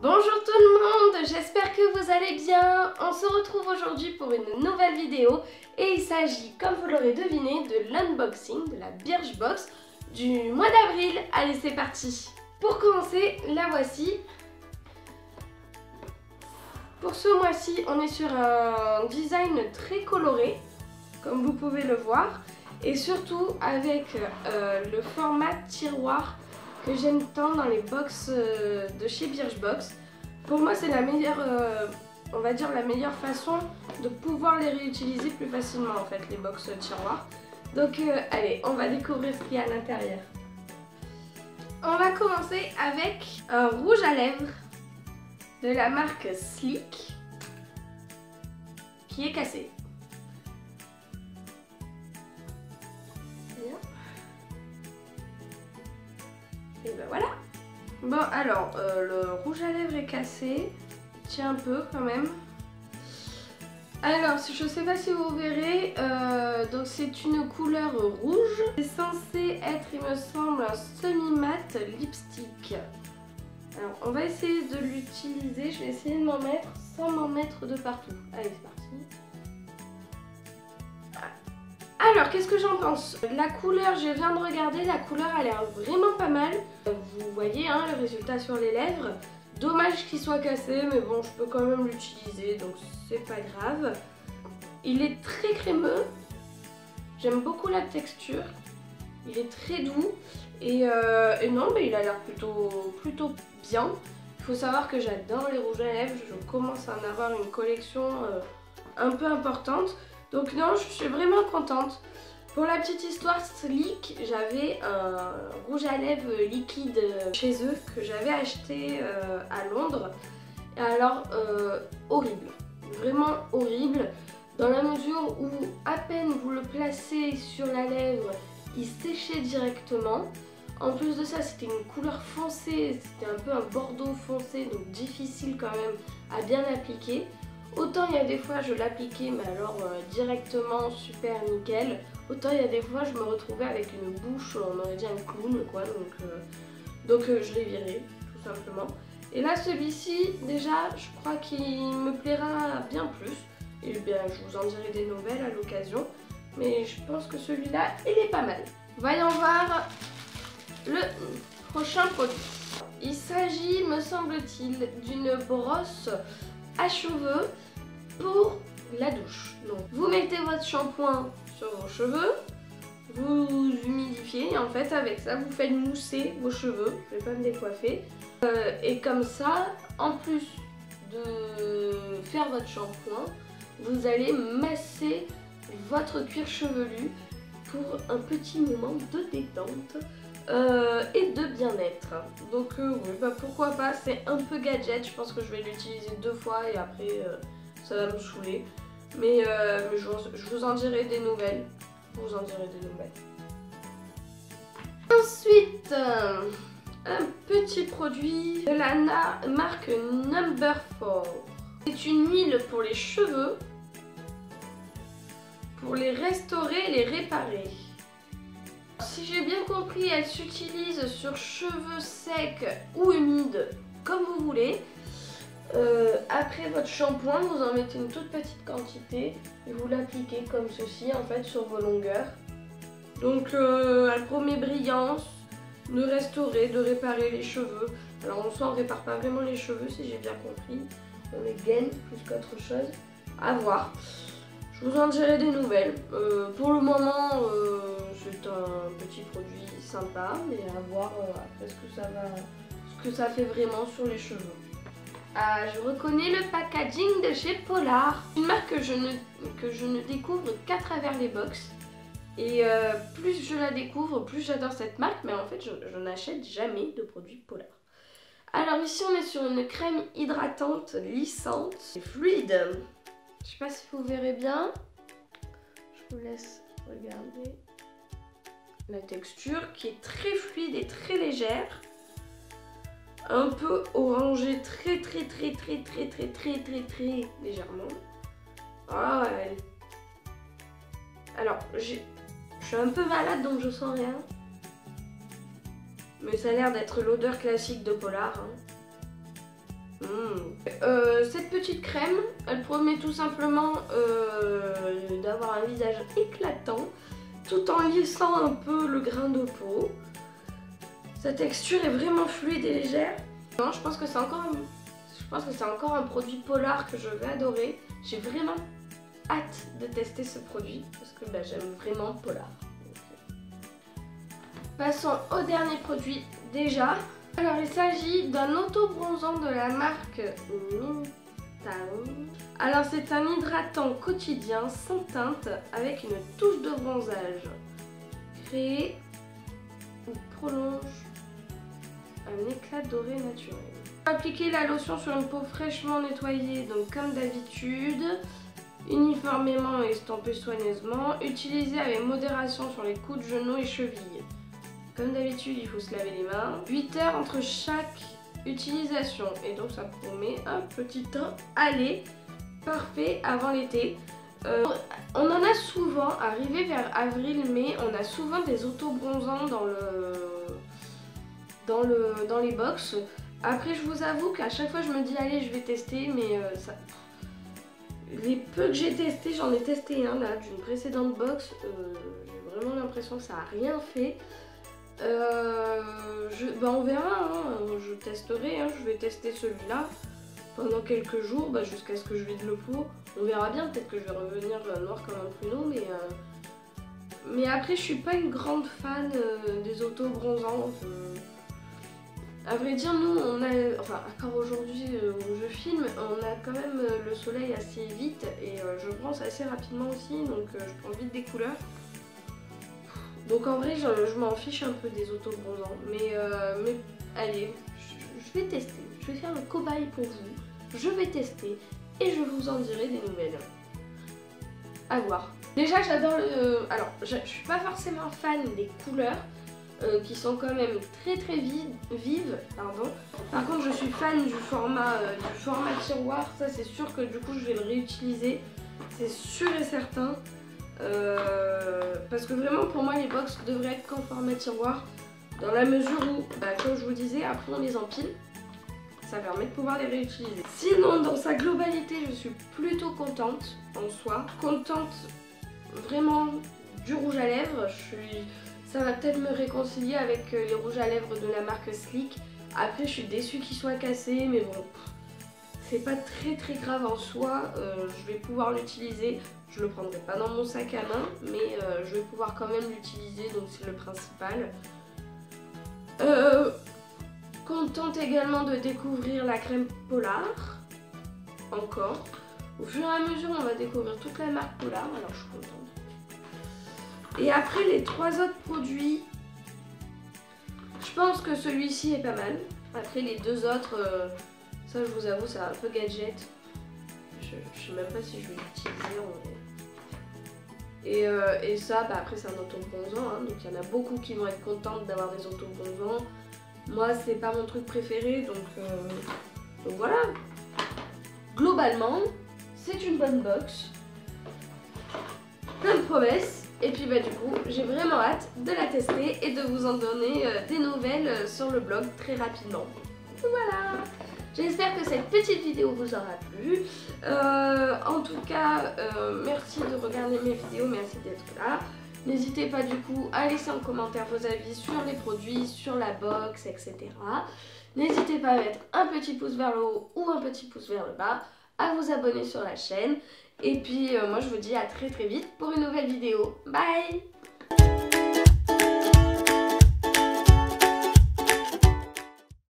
Bonjour tout le monde, j'espère que vous allez bien. On se retrouve aujourd'hui pour une nouvelle vidéo et il s'agit, comme vous l'aurez deviné, de l'unboxing de la Birchbox du mois d'avril. Allez, c'est parti. Pour commencer, la voici. Pour ce mois-ci, on est sur un design très coloré, comme vous pouvez le voir, et surtout avec le format tiroir que j'aime tant dans les box de chez Birchbox. Pour moi, c'est la meilleure, on va dire la meilleure façon de pouvoir les réutiliser plus facilement en fait, les box tiroirs. Donc allez, on va découvrir ce qu'il y a à l'intérieur. On va commencer avec un rouge à lèvres de la marque Sleek qui est cassé. Et ben voilà. Bon alors, le rouge à lèvres est cassé. Tiens un peu quand même. Alors, je sais pas si vous verrez, donc c'est une couleur rouge. C'est censé être, il me semble, un semi-mat lipstick. Alors, on va essayer de l'utiliser. Je vais essayer de m'en mettre sans m'en mettre de partout. Allez, c'est parti. Alors, qu'est-ce que j'en pense? La couleur, je viens de regarder, la couleur a l'air vraiment pas mal. Vous voyez hein, le résultat sur les lèvres. Dommage qu'il soit cassé, mais bon, je peux quand même l'utiliser, donc c'est pas grave. Il est très crémeux. J'aime beaucoup la texture. Il est très doux. Et non, mais il a l'air plutôt bien. Il faut savoir que j'adore les rouges à lèvres. Je commence à en avoir une collection un peu importante. Donc non, je suis vraiment contente. Pour la petite histoire, Sleek, j'avais un rouge à lèvres liquide chez eux que j'avais acheté à Londres. Et alors, horrible. Vraiment horrible. Dans la mesure où à peine vous le placez sur la lèvre, il séchait directement. En plus de ça, c'était une couleur foncée, c'était un peu un bordeaux foncé, donc difficile quand même à bien appliquer. Autant il y a des fois je l'appliquais mais alors directement super nickel. Autant il y a des fois je me retrouvais avec une bouche, on aurait dit un clown quoi. Donc je l'ai viré tout simplement. Et là celui-ci déjà je crois qu'il me plaira bien plus. Et bien je vous en dirai des nouvelles à l'occasion. Mais je pense que celui-là il est pas mal. Voyons voir le prochain produit. Il s'agit me semble-t-il d'une brosse à cheveux pour la douche. Donc vous mettez votre shampoing sur vos cheveux, vous humidifiez et en fait avec ça vous faites mousser vos cheveux. Je vais pas me décoiffer. Et comme ça, en plus de faire votre shampoing, vous allez masser votre cuir chevelu pour un petit moment de détente. Et de bien-être. Donc oui, bah, pourquoi pas, c'est un peu gadget, je pense que je vais l'utiliser 2 fois et après ça va me saouler. Mais je vous en dirai des nouvelles. Ensuite, un petit produit de la marque Number 4. C'est une huile pour les cheveux, pour les restaurer et les réparer. Si j'ai bien compris, elle s'utilise sur cheveux secs ou humides, comme vous voulez. Après votre shampoing, vous en mettez une toute petite quantité et vous l'appliquez comme ceci en fait sur vos longueurs. Donc elle promet brillance, de restaurer, de réparer les cheveux. Alors en soi on ne répare pas vraiment les cheveux si j'ai bien compris. On les gaine plus qu'autre chose. À voir. Je vous en dirai des nouvelles. Pour le moment, c'est un petit produit sympa, mais à voir après ce que ça fait vraiment sur les cheveux. Ah, je reconnais le packaging de chez Polar. Une marque que je ne découvre qu'à travers les box. Et plus je la découvre, plus j'adore cette marque, mais en fait, je n'achète jamais de produits Polar. Alors ici, on est sur une crème hydratante lissante et fluide. Je sais pas si vous verrez bien. Je vous laisse regarder la texture qui est très fluide et très légère. Un peu orangé, très légèrement. Ah ouais. Alors, je suis un peu malade donc je sens rien. Mais ça a l'air d'être l'odeur classique de Polar. Hein. Cette petite crème, elle promet tout simplement d'avoir un visage éclatant tout en lissant un peu le grain de peau. Sa texture est vraiment fluide et légère. Non, je pense que c'est encore un produit Polar que je vais adorer. J'ai vraiment hâte de tester ce produit parce que j'aime vraiment Polar. Passons au dernier produit déjà. Alors il s'agit d'un auto-bronzant de la marque Mintown. Alors c'est un hydratant quotidien sans teinte avec une touche de bronzage. Crée ou prolonge un éclat doré naturel. Appliquer la lotion sur une peau fraîchement nettoyée, donc comme d'habitude, uniformément et estampée soigneusement. Utilisez avec modération sur les coudes, genoux et chevilles. Comme d'habitude, il faut se laver les mains. 8 heures entre chaque utilisation. Et donc ça promet un petit temps aller parfait avant l'été. On en a souvent, arrivé vers avril-mai, on a souvent des auto-bronzants dans les box. Après, je vous avoue qu'à chaque fois je me dis allez, je vais tester, mais les peu que j'ai testé, j'en ai testé un là d'une précédente box. J'ai vraiment l'impression que ça n'a rien fait. On verra, hein, je testerai, hein, je vais tester celui-là pendant quelques jours jusqu'à ce que je vide le pot. On verra bien, peut-être que je vais revenir noir comme un pruneau, mais après je suis pas une grande fan des auto-bronzants. À vrai dire, nous on a, enfin encore aujourd'hui où je filme, on a quand même le soleil assez vite et je bronze assez rapidement aussi, donc je prends vite des couleurs. Donc en vrai je m'en fiche un peu des auto-bronzants, mais allez, je vais tester, je vais faire le cobaye pour vous, je vais tester et je vous en dirai des nouvelles. À voir. Déjà j'adore alors je suis pas forcément fan des couleurs qui sont quand même très vives, pardon. Par contre je suis fan du format tiroir, ça c'est sûr que du coup je vais le réutiliser, c'est sûr et certain. Parce que vraiment pour moi les box devraient être qu'en format tiroir dans la mesure où, comme je vous disais, après on les empile, ça permet de pouvoir les réutiliser. Sinon dans sa globalité je suis plutôt contente en soi, contente vraiment du rouge à lèvres. Ça va peut-être me réconcilier avec les rouges à lèvres de la marque Sleek. Après je suis déçue qu'il soit cassé, mais bon, c'est pas très grave en soi, je vais pouvoir l'utiliser. Je le prendrai pas dans mon sac à main, mais je vais pouvoir quand même l'utiliser, donc c'est le principal. Contente également de découvrir la crème Polar, encore. Au fur et à mesure, on va découvrir toute la marque Polar, alors je suis contente. Et après les 3 autres produits, je pense que celui-ci est pas mal. Après les 2 autres, ça je vous avoue, c'est un peu gadget. Je sais même pas si je vais l'utiliser en vrai. Et ça, après c'est un auto-bronzant, hein, donc il y en a beaucoup qui vont être contentes d'avoir des auto-bronzants. Moi c'est pas mon truc préféré, donc voilà. Globalement, c'est une bonne box. Plein de promesses. Et puis du coup, j'ai vraiment hâte de la tester et de vous en donner des nouvelles sur le blog très rapidement. Voilà. J'espère que cette petite vidéo vous aura plu. En tout cas, merci de regarder mes vidéos, merci d'être là. N'hésitez pas du coup à laisser en commentaire vos avis sur les produits, sur la box, etc. N'hésitez pas à mettre un petit pouce vers le haut ou un petit pouce vers le bas, à vous abonner sur la chaîne. Et puis moi je vous dis à très vite pour une nouvelle vidéo. Bye!